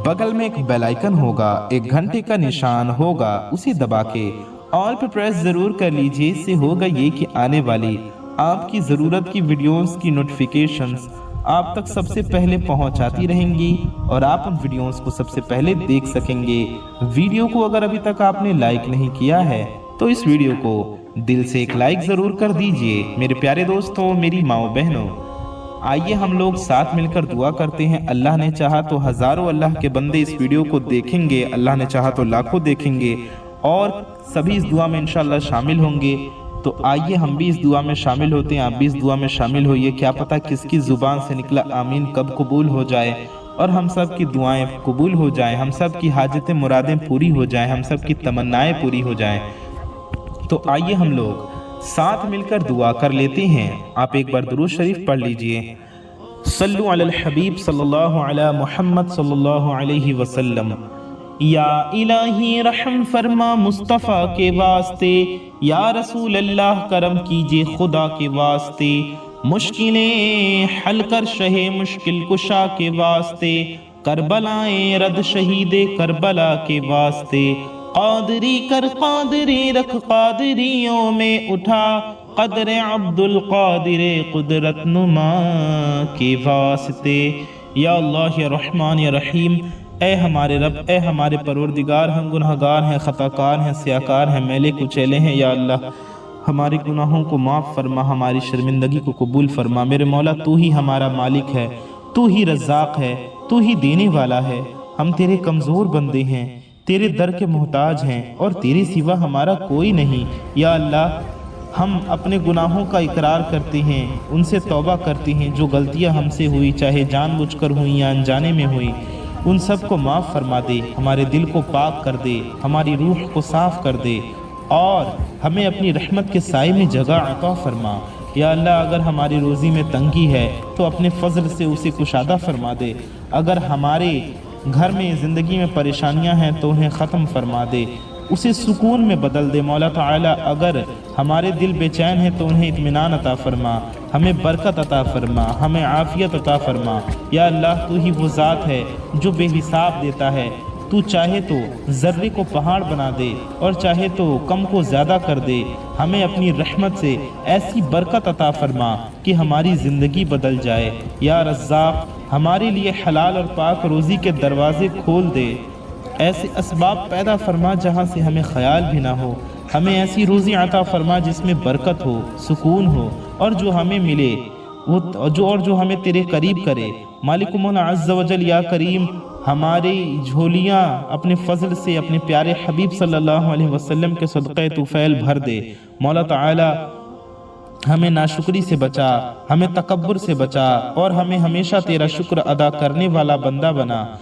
बगल में एक बेल आइकन होगा, एक घंटे का निशान होगा, उसे दबा के ऑल पे प्रेस जरूर कर लीजिए। इससे होगा ये कि आने वाली आपकी जरूरत की वीडियोस की नोटिफिकेशंस आप तक सबसे पहले पहुंचाती रहेंगी और आप उन वीडियोस को सबसे पहले देख सकेंगे। वीडियो को अगर अभी तक आपने लाइक नहीं किया है तो इस वीडियो को दिल से एक लाइक जरूर कर दीजिए। मेरे प्यारे दोस्तों, मेरी माओ बहनों, आइए हम लोग साथ मिलकर दुआ करते हैं। अल्लाह ने चाहा तो हजारों अल्लाह के बंदे इस वीडियो को देखेंगे, अल्लाह ने चाहा तो लाखों देखेंगे और सभी इस दुआ में इंशाअल्लाह शामिल होंगे। तो आइए हम भी इस दुआ में शामिल होते हैं, आप भी इस दुआ में शामिल होइए। क्या पता किसकी जुबान से निकला आमीन कब कबूल हो जाए और हम सब की दुआएं कबूल हो जाएं, हम सब की हाजतें मुरादें पूरी हो जाएं, हम सब की तमन्नाएं पूरी हो जाएं। तो आइए हम लोग साथ मिलकर दुआ कर लेते हैं। आप एक बार दुरूद शरीफ पढ़ लीजिए। सल्लु अलल हबीब सल्लल्लाहु अला मुहम्मद सल्लल्लाहु अलैहि वसल्लम। या इलाही रहम फरमा मुस्तफ़ा के वास्ते, या रसूल अल्लाह करम कीजिए खुदा के वास्ते, मुश्किलें हल कर शहे मुश्किल कुशा के वास्ते, करबलाएं रद शहीदे करबला के वास्ते, कादरी कर कादरी रख कादरियों में उठा, कदर अब्दुल कादिर कुदरत नुमा के वास्ते। या अल्लाह या रहमान या रहीम, ए हमारे रब, ए हमारे परवरदिगार, हम गुनहगार हैं, खताकार हैं, सियाकार हैं, मैले कुचैले हैं। या अल्लाह हमारे गुनाहों को माफ़ फरमा, हमारी शर्मिंदगी को कबूल फरमा। मेरे मौला, तू ही हमारा मालिक है, तू ही रज़्ज़ाक़ है, तू ही देने वाला है। हम तेरे कमज़ोर बंदे हैं, तेरे दर के मोहताज हैं और तेरे सिवा हमारा कोई नहीं। या अल्लाह, हम अपने गुनाहों का इकरार करते हैं, उनसे तौबा करते हैं। जो गलतियां हमसे हुई, चाहे जानबूझकर हुई या अनजाने में हुई, उन सब को माफ़ फरमा दे, हमारे दिल को पाक कर दे, हमारी रूह को साफ़ कर दे और हमें अपनी रहमत के साए में जगह अता फरमा। या अल्लाह, अगर हमारी रोज़ी में तंगी है तो अपने फजल से उसे कुशादा फरमा दे। अगर हमारे घर में ज़िंदगी में परेशानियां हैं तो उन्हें ख़त्म फरमा दे, उसे सुकून में बदल दे। मौला ताला, अगर हमारे दिल बेचैन हैं तो उन्हें इत्मीनान अता फरमा, हमें बरकत अता फरमा, हमें आफ़ियत अता फरमा। या अल्लाह, तू ही वो ज़ात है जो बेहिसाब देता है। तू चाहे तो ज़र्रे को पहाड़ बना दे और चाहे तो कम को ज़्यादा कर दे। हमें अपनी रहमत से ऐसी बरकत अता फरमा कि हमारी ज़िंदगी बदल जाए। या रज़्ज़ाक़, हमारे लिए हलाल और पाक रोज़ी के दरवाज़े खोल दे, ऐसे असबाब पैदा फरमा जहाँ से हमें ख्याल भी ना हो। हमें ऐसी रोज़ी अता फरमा जिसमें बरकत हो, सुकून हो और जो हमें मिले वो जो हमें तेरे करीब करे। मालिक मौला अज़्ज़ वजल, या करीम, हमारी झोलियाँ अपने फजल से अपने प्यारे हबीब सल्लल्लाहु अलैहि वसल्लम के सदक़े तुफ़ैल भर दे। मौला ताला, हमें नाशुक्री से बचा, हमें तकब्बुर से बचा और हमें हमेशा तेरा शुक्र अदा करने वाला बंदा बना।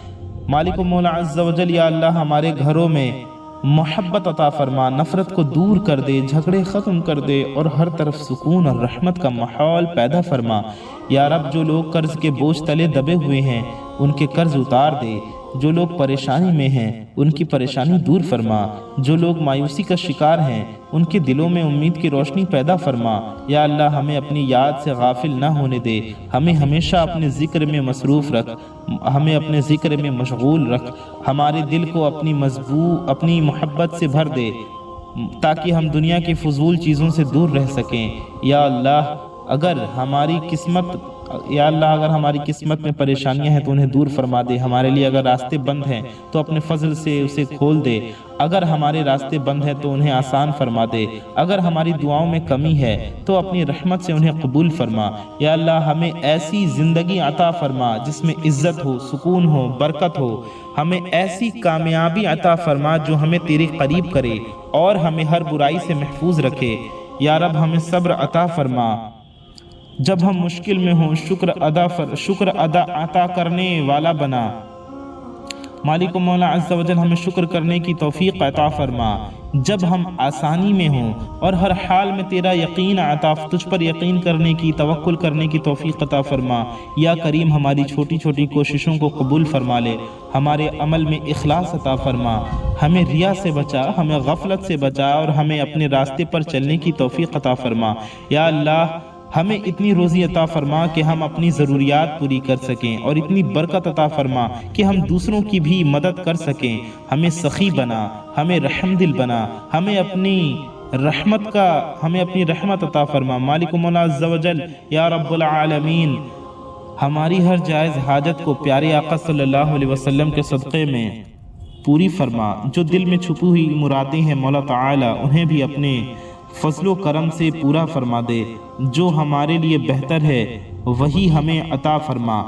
मालिक मौला अज़्ज़ वजल, या अल्लाह, हमारे घरों में मोहब्बत अता फरमा, नफ़रत को दूर कर दे, झगड़े ख़त्म कर दे और हर तरफ सुकून और रहमत का माहौल पैदा फरमा। या रब, जो लोग कर्ज़ के बोझ तले दबे हुए हैं उनके कर्ज़ उतार दे, जो लोग परेशानी में हैं उनकी परेशानी दूर फरमा, जो लोग मायूसी का शिकार हैं उनके दिलों में उम्मीद की रोशनी पैदा फरमा। या अल्लाह, हमें अपनी याद से गाफिल ना होने दे, हमें हमेशा अपने ज़िक्र में मसरूफ़ रख, हमें अपने ज़िक्र में मशगूल रख, हमारे दिल को अपनी मोहब्बत से भर दे ताकि हम दुनिया की फजूल चीज़ों से दूर रह सकें। या अल्लाह, अगर हमारी किस्मत में परेशानियां हैं तो उन्हें दूर फरमा दे। हमारे लिए अगर रास्ते बंद हैं तो अपने फजल से उसे खोल दे। अगर हमारे रास्ते बंद हैं तो उन्हें आसान फरमा दे। अगर हमारी दुआओं में कमी है तो अपनी रहमत से उन्हें कबूल फरमा। या अल्लाह, हमें ऐसी ज़िंदगी अता फरमा जिसमें इज़्ज़त हो, सुकून हो, बरकत हो। हमें ऐसी कामयाबी अता फरमा जो हमें तेरे करीब करे और हमें हर बुराई से महफूज रखे। या रब, हमें सब्र अता फरमा جب ہم مشکل میں ہوں شکر عطا کرنے والا بنا۔ مالک و مولا عز و جل ہمیں شکر کرنے کی توفیق عطا فرما۔ جب ہم آسانی میں ہوں اور ہر حال میں تیرا یقین تجھ پر یقین کرنے کی، توکل کرنے کی توفیق عطا فرما۔ یا کریم ہماری چھوٹی چھوٹی کوششوں کو قبول فرما لے، ہمارے عمل میں اخلاص عطا فرما، ہمیں ریا سے بچا، ہمیں غفلت سے بچا اور ہمیں اپنے راستے پر چلنے کی توفیق عطا فرما۔ یا اللہ ہمیں اتنی روزی عطا فرما کہ ہم اپنی ضروریات پوری کر سکیں، اور اتنی برکت عطا فرما کہ ہم دوسروں کی بھی مدد کر سکیں۔ ہمیں سخی بنا، ہمیں رحم دل بنا، ہمیں اپنی رحمت عطا فرما۔ مالک و مولا عز و جل یا رب العالمین ہماری ہر جائز حاجت کو پیارے آقا صلی اللہ علیہ وسلم کے صدقے میں پوری فرما۔ جو دل میں چھپی ہوئی مرادیں ہیں مولا تعالی انہیں بھی اپنے فضل و کرم سے پورا فرما دے۔ جو ہمارے لیے بہتر ہے وہی ہمیں عطا فرما۔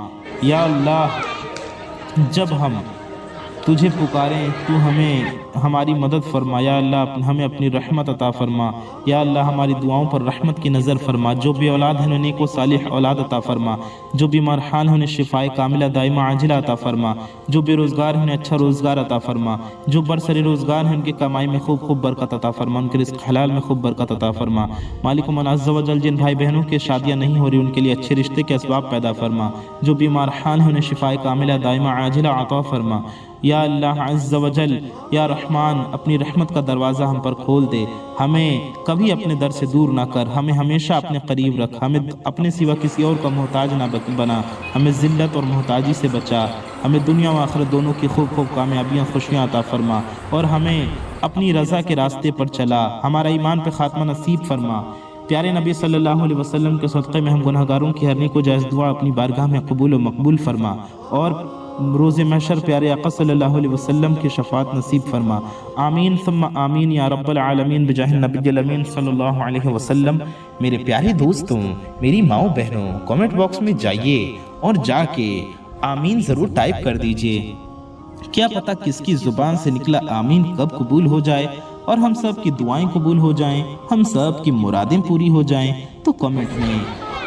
یا اللہ جب ہم تجھے پکاریں تو ہماری مدد فرما۔ یا اللہ ہمیں اپنی رحمت عطا فرما۔ یا اللہ ہماری دعاؤں پر رحمت کی نظر فرما۔ جو بے اولاد ہیں انہیں نیک و صالح اولاد عطا فرما۔ جو بیمار حال ہیں انہیں شفائے کاملہ دائمہ عاجلہ عطا فرما۔ جو بے روزگار ہیں انہیں اچھا روزگار عطا فرما۔ جو برسر روزگار ہیں ان کی کمائی میں خوب برکت عطا فرما، ان کے رزق حلال میں خوب برکت عطا فرما۔ مالک من عز و جل جن بھائی بہنوں کے شادیاں نہیں ہو رہی ان کے لیے اچھے رشتے کے اسباب پیدا فرما۔ جو بیمار حال ہیں انہیں شفائے کاملہ دائمہ عاجلہ عطا فرما۔ یا اللہ عز و جل یا رحمان اپنی رحمت کا دروازہ ہم پر کھول دے، ہمیں کبھی اپنے در سے دور نہ کر، ہمیں ہمیشہ اپنے قریب رکھ، ہمیں اپنے سوا کسی اور کا محتاج نہ بنا، ہمیں ذلت اور محتاجی سے بچا، ہمیں دنیا و آخرت دونوں کی خوب کامیابیاں خوشیاں عطا فرما، اور ہمیں اپنی رضا کے راستے پر چلا، ہمارا ایمان پہ خاتمہ نصیب فرما۔ پیارے نبی صلی اللہ علیہ وسلم کے صدقے میں ہم گناہگاروں کی ہر نیک و جائز دعا اپنی بارگاہ میں قبول و مقبول فرما، اور روز محشر پیارے آقا صلی اللہ علیہ وسلم کی شفاعت نصیب فرما۔ آمین ثم آمین یا رب العالمین بجاہ النبی الامین صلی اللہ علیہ وسلم۔ میرے پیارے دوستوں، میری ماؤں بہنوں، کامنٹ باکس میں جائیے اور جا کے آمین ضرور ٹائپ کر دیجئے۔ کیا پتہ کس کی زبان سے نکلا آمین کب قبول ہو جائے اور ہم سب کی دعائیں قبول ہو جائیں، ہم سب کی مرادیں پوری ہو جائیں۔ تو کامنٹ میں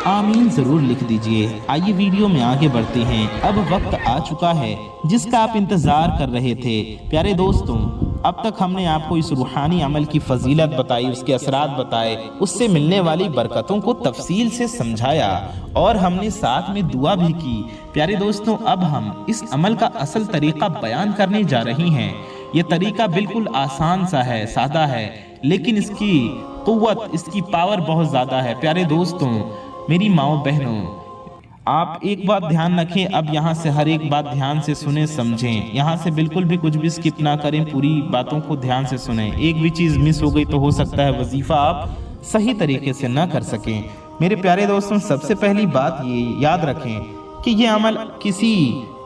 آمین ضرور لکھ دیجئے۔ آئیے ویڈیو میں آگے بڑھتے ہیں۔ اب وقت آ چکا ہے جس کا آپ انتظار کر رہے تھے۔ پیارے دوستوں، اب تک ہم نے آپ کو اس روحانی عمل کی فضیلت بتائی، اس کے اثرات بتائے، اس سے ملنے والی برکتوں کو تفصیل سے سمجھایا، اور ہم نے ساتھ میں دعا بھی کی۔ پیارے دوستوں، اب ہم اس عمل کا اصل طریقہ بیان کرنے جا رہی ہیں۔ یہ طریقہ بالکل آسان سا ہے، سادہ ہے، لیکن اس کی قوت، اس کی پاور بہت زیادہ ہے۔ پیارے دوستوں، میری ماؤں بہنوں، آپ ایک بات دھیان رکھیں، اب یہاں سے ہر ایک بات دھیان سے سنیں سمجھیں، یہاں سے بالکل بھی کچھ بھی سکپ نہ کریں، پوری باتوں کو دھیان سے سنیں۔ ایک بھی چیز مس ہو گئی تو ہو سکتا ہے وظیفہ آپ صحیح طریقے سے نہ کر سکیں۔ میرے پیارے دوستوں، سب سے پہلی بات یہ یاد رکھیں کہ یہ عمل کسی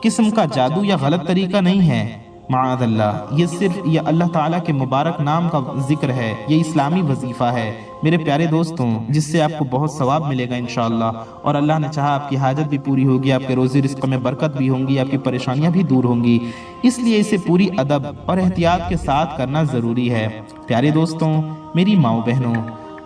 قسم کا جادو یا غلط طریقہ نہیں ہے، معاذ اللہ، یہ صرف اللہ تعالیٰ کے مبارک نام کا ذکر ہے، یہ اسلامی وظیفہ ہے میرے پیارے دوستوں، جس سے آپ کو بہت ثواب ملے گا انشاءاللہ، اور اللہ نے چاہا آپ کی حاجت بھی پوری ہوگی، آپ کے روزی رزق میں برکت بھی ہوں گی، آپ کی پریشانیاں بھی دور ہوں گی۔ اس لیے اسے پوری ادب اور احتیاط کے ساتھ کرنا ضروری ہے۔ پیارے دوستوں، میری ماؤں بہنوں،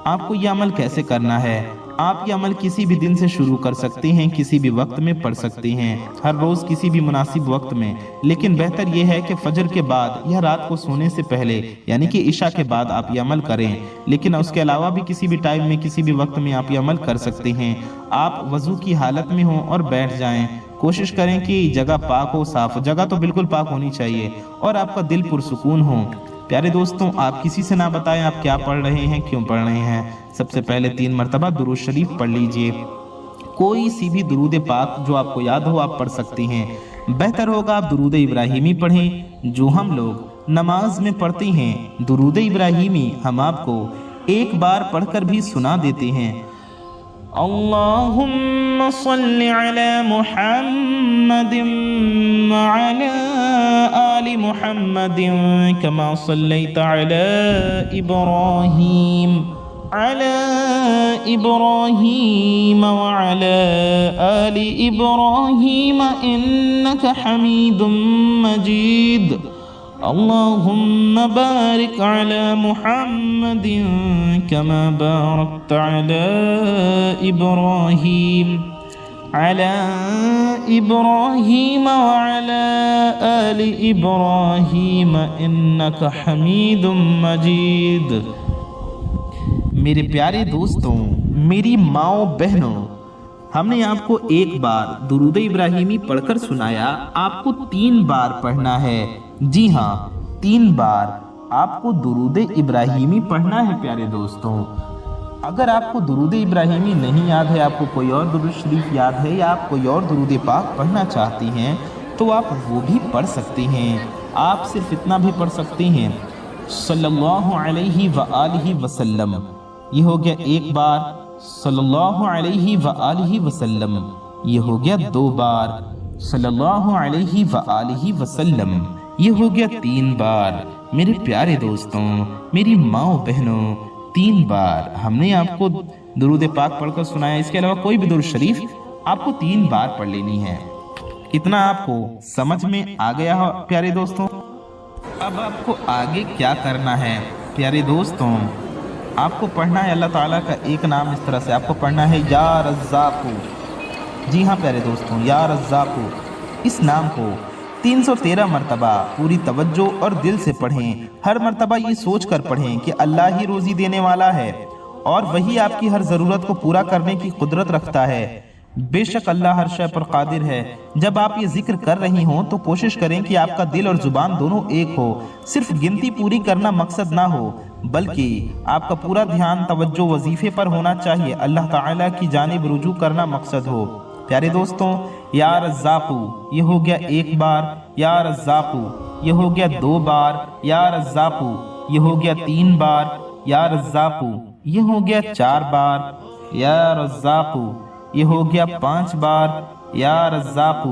آپ کو یہ عمل کیسے کرنا ہے؟ آپ یہ عمل کسی بھی دن سے شروع کر سکتے ہیں، کسی بھی وقت میں پڑھ سکتے ہیں، ہر روز کسی بھی مناسب وقت میں، لیکن بہتر یہ ہے کہ فجر کے بعد یا رات کو سونے سے پہلے، یعنی کہ عشاء کے بعد آپ یہ عمل کریں، لیکن اس کے علاوہ بھی کسی بھی ٹائم میں، کسی بھی وقت میں آپ یہ عمل کر سکتے ہیں۔ آپ وضو کی حالت میں ہوں اور بیٹھ جائیں، کوشش کریں کہ جگہ پاک ہو، صاف، جگہ تو بالکل پاک ہونی چاہیے، اور آپ کا دل پرسکون ہو۔ پیارے دوستوں، آپ کسی سے نہ بتائیں آپ کیا پڑھ رہے ہیں، کیوں پڑھ رہے ہیں۔ سب سے پہلے 3 مرتبہ درود شریف پڑھ لیجئے، کوئی سی بھی درود پاک جو آپ کو یاد ہو آپ پڑھ سکتے ہیں۔ بہتر ہوگا آپ درود ابراہیمی پڑھیں جو ہم لوگ نماز میں پڑھتے ہیں۔ درود ابراہیمی ہم آپ کو ایک بار پڑھ کر بھی سنا دیتے ہیں۔ اللہم صلی علی محمد وعلی آل محمد کما صلیت علی ابراہیم وعلی آل ابراہیم انک حمید مجید۔ اللهم بارك على محمد كما باركت على إبراهيم وعلى آل إبراهيم إنك حميد مجيد۔ میرے پیارے دوستوں، میری ماؤں بہنوں، ہم نے آپ کو ایک بار درود ابراہیمی پڑھ کر سنایا، آپ کو 3 بار پڑھنا ہے۔ جی ہاں، 3 بار آپ کو درود ابراہیمی پڑھنا ہے پیارے دوستوں۔ اگر آپ کو درود ابراہیمی نہیں یاد ہے، آپ کو کوئی اور درود شریف یاد ہے یا آپ کوئی اور درود پاک پڑھنا چاہتی ہیں تو آپ وہ بھی پڑھ سکتی ہیں۔ آپ صرف اتنا بھی پڑھ سکتی ہیں صلی اللہ علیہ وآلہ وسلم، یہ ہو گیا 1 بار، صلی اللہ علیہ وآلہ وسلم، یہ ہو گیا 2 بار، صلی اللہ علیہ وآلہ وسلم، یہ ہو گیا 3 بار۔ میرے پیارے دوستوں، میری ماؤں بہنوں، 3 بار ہم نے آپ کو درود پاک پڑھ کر سنایا۔ اس کے علاوہ کوئی بھی درود شریف آپ کو 3 بار پڑھ لینی ہے۔ اتنا آپ کو سمجھ میں آ گیا ہو پیارے دوستوں؟ اب آپ کو آگے کیا کرنا ہے پیارے دوستوں؟ آپ کو پڑھنا ہے اللہ تعالیٰ کا ایک نام اس طرح سے، آپ کو پڑھنا ہے یا رزاق۔ جی ہاں پیارے دوستوں، یا رزاق، اس نام کو 313 مرتبہ پوری توجہ اور دل سے پڑھیں۔ ہر مرتبہ یہ سوچ کر پڑھیں کہ اللہ ہی روزی دینے والا ہے اور وہی آپ کی ہر ضرورت کو پورا کرنے کی قدرت رکھتا ہے۔ بے شک اللہ ہر شے پر قادر ہے۔ جب آپ یہ ذکر کر رہی ہوں تو کوشش کریں کہ آپ کا دل اور زبان دونوں ایک ہو، صرف گنتی پوری کرنا مقصد نہ ہو، بلکہ آپ کا پورا دھیان توجہ وظیفے پر ہونا چاہیے، اللہ تعالیٰ کی جانب رجوع کرنا مقصد ہو۔ پیارے دوستوں، یا رزاق یہ ہو گیا 1 بار، یا رزاق یہ ہو گیا 2 بار، یا رزاق یہ ہو گیا 3 بار، یا رزاق یہ ہو گیا 4 بار، یا رزاق یہ ہو گیا 5 بار، یا رزاق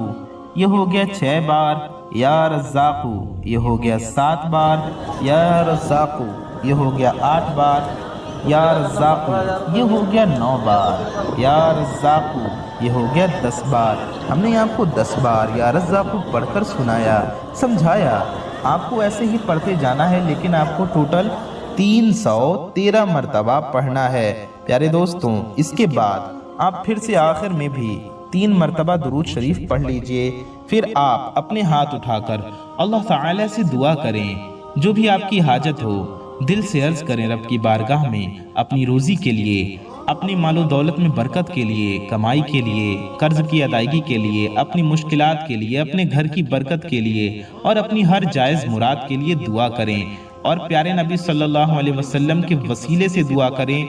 یہ ہو گیا 6 بار، یا رزاق یہ ہو گیا 7 بار، یا رزاق یہ ہو گیا 8 بار، یا رزاق یہ ہو گیا 9 بار، یا رزاق یہ ہو گیا 10 بار۔ ہم نے آپ کو 10 بار یا رزاق پڑھ کر سنایا، سمجھایا۔ آپ کو ایسے ہی پڑھتے جانا ہے، لیکن آپ کو ٹوٹل 313 مرتبہ پڑھنا ہے پیارے دوستوں۔ اس کے بعد آپ پھر سے آخر میں بھی 3 مرتبہ درود شریف پڑھ لیجئے۔ پھر آپ اپنے ہاتھ اٹھا کر اللہ تعالی سے دعا کریں، جو بھی آپ کی حاجت ہو دل سے عرض کریں رب کی بارگاہ میں، اپنی روزی کے لیے، اپنی مال و دولت میں برکت کے لیے، کمائی کے لیے، قرض کی ادائیگی کے لیے، اپنی مشکلات کے لیے، اپنے گھر کی برکت کے لیے اور اپنی ہر جائز مراد کے لیے دعا کریں، اور پیارے نبی صلی اللہ علیہ وسلم کے وسیلے سے دعا کریں۔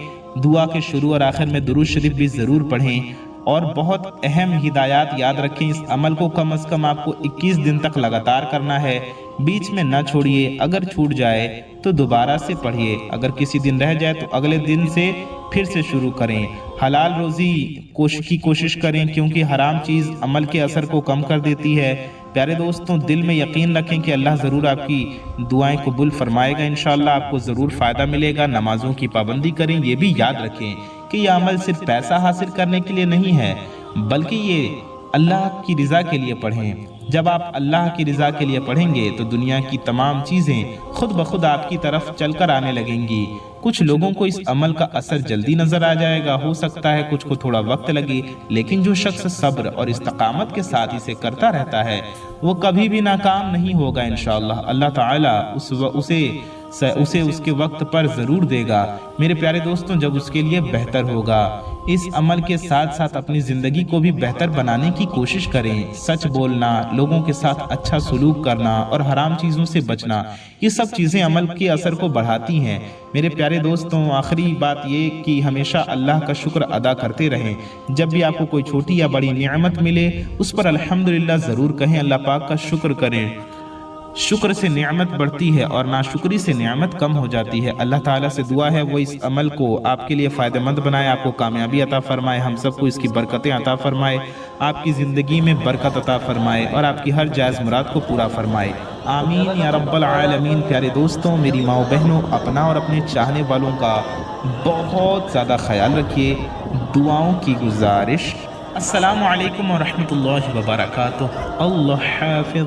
دعا کے شروع اور آخر میں درود شریف بھی ضرور پڑھیں، اور بہت اہم ہدایات یاد رکھیں، اس عمل کو کم از کم آپ کو 21 دن تک لگاتار کرنا ہے، بیچ میں نہ چھوڑیے، اگر چھوٹ جائے تو دوبارہ سے پڑھیے، اگر کسی دن رہ جائے تو اگلے دن سے پھر سے شروع کریں۔ حلال روزی کی کوشش کریں، کیونکہ حرام چیز عمل کے اثر کو کم کر دیتی ہے۔ پیارے دوستوں، دل میں یقین رکھیں کہ اللہ ضرور آپ کی دعائیں قبول فرمائے گا، انشاءاللہ آپ کو ضرور فائدہ ملے گا۔ نمازوں کی پابندی کریں، یہ بھی یاد رکھیں کہ یہ عمل صرف پیسہ حاصل کرنے کے لیے نہیں ہے، بلکہ یہ اللہ کی رضا کے لیے پڑھیں۔ جب آپ اللہ کی رضا کے لیے پڑھیں گے تو دنیا کی تمام چیزیں خود بخود آپ کی طرف چل کر آنے لگیں گی۔ کچھ لوگوں کو اس عمل کا اثر جلدی نظر آ جائے گا، ہو سکتا ہے کچھ کو تھوڑا وقت لگے، لیکن جو شخص صبر اور استقامت کے ساتھ اسے کرتا رہتا ہے وہ کبھی بھی ناکام نہیں ہوگا انشاءاللہ۔ اللہ تعالیٰ اسے اس کے وقت پر ضرور دے گا میرے پیارے دوستوں، جب اس کے لیے بہتر ہوگا۔ اس عمل کے ساتھ ساتھ اپنی زندگی کو بھی بہتر بنانے کی کوشش کریں، سچ بولنا، لوگوں کے ساتھ اچھا سلوک کرنا اور حرام چیزوں سے بچنا، یہ سب چیزیں عمل کے اثر کو بڑھاتی ہیں میرے پیارے دوستوں۔ آخری بات یہ کہ ہمیشہ اللہ کا شکر ادا کرتے رہیں، جب بھی آپ کو کوئی چھوٹی یا بڑی نعمت ملے اس پر الحمدللہ ضرور کہیں، اللہ پاک کا شکر کریں۔ شکر سے نعمت بڑھتی ہے اور ناشکری سے نعمت کم ہو جاتی ہے۔ اللہ تعالیٰ سے دعا ہے وہ اس عمل کو آپ کے لیے فائدہ مند بنائے، آپ کو کامیابی عطا فرمائے، ہم سب کو اس کی برکتیں عطا فرمائے، آپ کی زندگی میں برکت عطا فرمائے اور آپ کی ہر جائز مراد کو پورا فرمائے، آمین یا رب العالمین۔ پیارے دوستوں، میری ماں و بہنوں، اپنا اور اپنے چاہنے والوں کا بہت زیادہ خیال رکھیے، دعاؤں کی گزارش۔ السلام علیکم ورحمۃ اللہ وبرکاتہ۔ اللہ حافظ۔